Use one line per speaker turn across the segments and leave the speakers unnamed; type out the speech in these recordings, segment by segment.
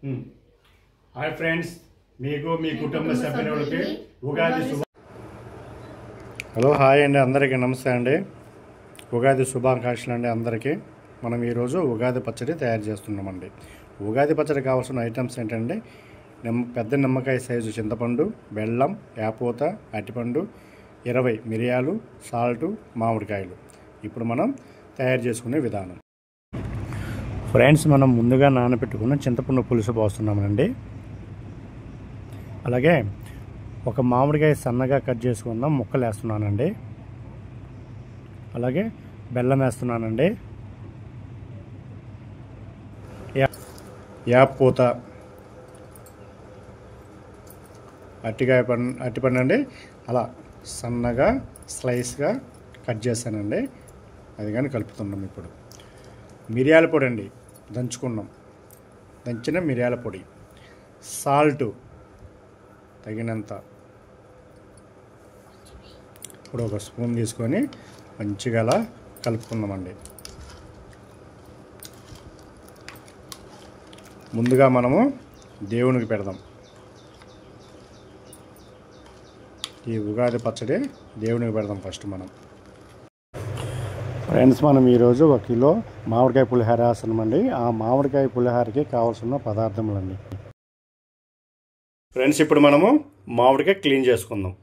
Hi friends, మీకు మీ కుటుంబ సభ్యులకి ఉగాది హలో హాయ్ అండి, అందరికీ నమస్తే అండి. ఉగాది శుభాకాంక్షలు అండి అందరికీ. మనం ఈరోజు ఉగాది పచ్చడి తయారు చేస్తున్నామండి. ఉగాది పచ్చడి కావాల్సిన ఐటమ్స్ ఏంటంటే పెద్ద నిమ్మకాయ సైజు చింతపండు, బెల్లం, యాపూత, అరటిపండు, 20 మిరియాలు, సాల్టు, మామిడికాయలు. ఇప్పుడు మనం తయారు చేసుకునే విధానం. ఫ్రెండ్స్, మనం ముందుగా నానబెట్టుకున్న చింతపండు పులుసు పోస్తున్నామండి. అలాగే ఒక మామిడికాయ సన్నగా కట్ చేసుకున్న ముక్కలు వేస్తున్నానండి. అలాగే బెల్లం వేస్తున్నానండి. యాపూత, అరటిపండు అండి, అలా సన్నగా స్లైస్గా కట్ చేశానండి. అది కానీ కలుపుతున్నాం. ఇప్పుడు మిరియాల పొడి అండి, దంచిన మిరియాల పొడి, సాల్టు తగినంత. ఇప్పుడు ఒక స్పూన్ తీసుకొని మంచిగా అలా కలుపుకుందామండి. ముందుగా మనము దేవునికి పెడదాం. ఈ ఉగాది పచ్చడి దేవునికి పెడదాం ఫస్ట్ మనం. ఫ్రెండ్స్, మనం ఈరోజు 1 కిలో మామిడికాయ పులిహార వేస్తున్నామండి. ఆ మామిడికాయ పులిహారకి కావాల్సిన పదార్థములండి. ఫ్రెండ్స్, ఇప్పుడు మనము మామిడికాయ క్లీన్ చేసుకుందాం.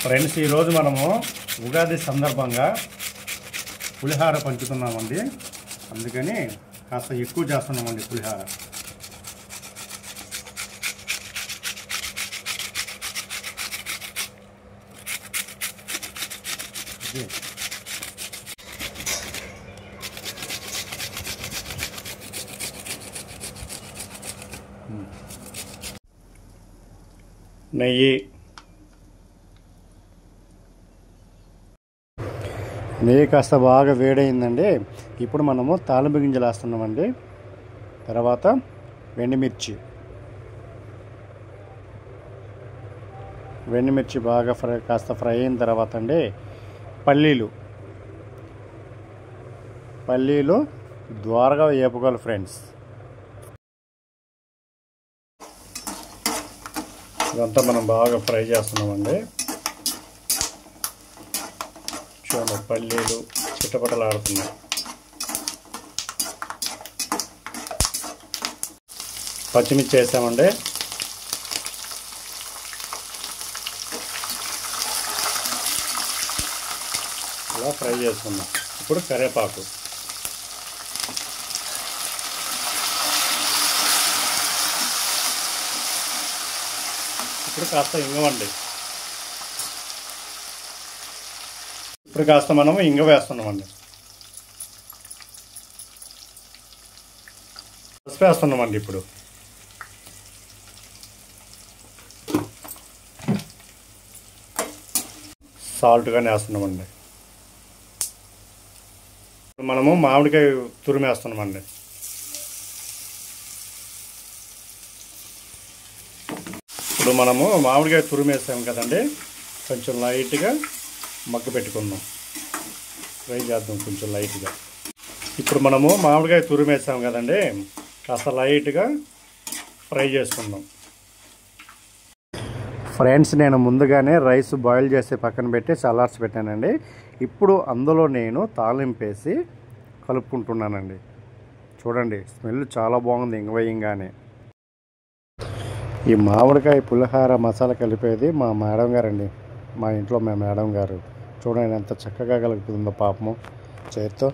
ఫ్రెండ్స్, ఈరోజు మనము ఉగాది సందర్భంగా పులిహార పంచుతున్నామండి. అందుకని కాస్త ఎక్కువ చేస్తున్నామండి పులిహార. నెయ్యి కాస్త బాగా వేడైందండి. ఇప్పుడు మనము తాలింపు గింజలు వేస్తున్నామండి. తర్వాత వెండిమిర్చి బాగా కాస్త ఫ్రై అయిన తర్వాత అండి పల్లీలు ద్వారగా వేపుకోవాలి ఫ్రెండ్స్. ఇదంతా మనం బాగా ఫ్రై చేస్తున్నామండి. చూడండి, పల్లీలు చిట్టపట్టలాడుతున్నాయి. పచ్చిమిర్చి వేసామండి. అలా ఫ్రై చేసుకున్నాం. ఇప్పుడు కరివేపాకు, ఇప్పుడు కాస్త ఇంగవండి. ఇప్పుడు కాస్త మనము ఇంగ వేస్తున్నామండి. పసుపు వేస్తున్నామండి. ఇప్పుడు సాల్ట్ కానీ వేస్తున్నామండి. ఇప్పుడు మనము మామిడికాయ తురిమేస్తున్నామండి. ఇప్పుడు మనము మామిడికాయ తురిమేస్తాం కదండి, కొంచెం లైట్గా మగ్గ పెట్టుకుందాం. ఫ్రై చేద్దాం కొంచెం లైట్గా. ఇప్పుడు మనము మామిడికాయ తురిమేసాం కదండి, కాస్త లైట్గా ఫ్రై చేసుకుందాం. ఫ్రెండ్స్, నేను ముందుగానే రైస్ బాయిల్ చేసి పక్కన పెట్టి చల్లార్చి పెట్టానండి. ఇప్పుడు అందులో నేను తాలింపు వేసి కలుపుకుంటున్నానండి. చూడండి, స్మెల్ చాలా బాగుంది ఇంగ వేయంగానే. ఈ మామిడికాయ పులిహార మసాలా కలిపేది మా మేడం గారండి. మా ఇంట్లో మా మేడం గారు. చూడండి ఎంత చక్కగా కలుపుతుందో పాపము చేతితో.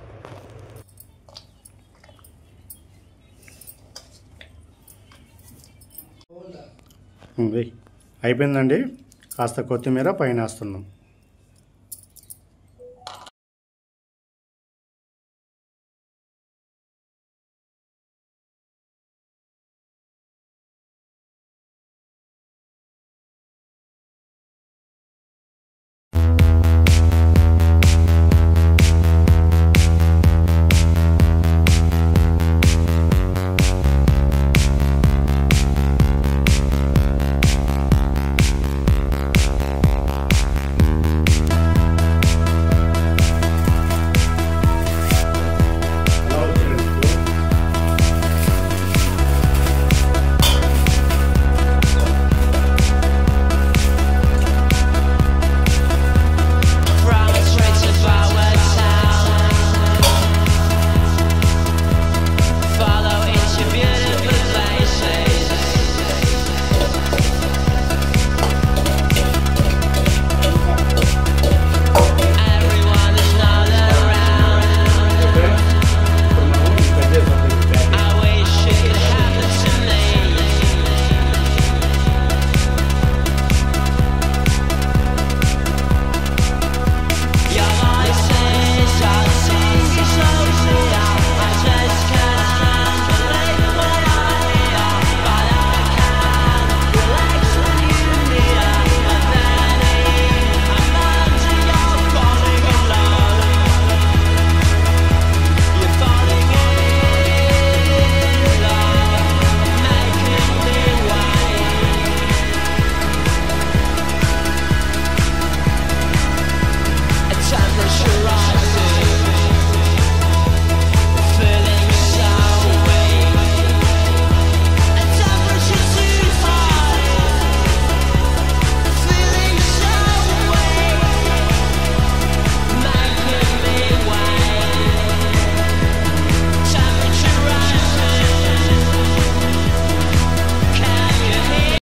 అయిపోయిందండి. కాస్త కొత్తిమీర పైన వేస్తున్నాం.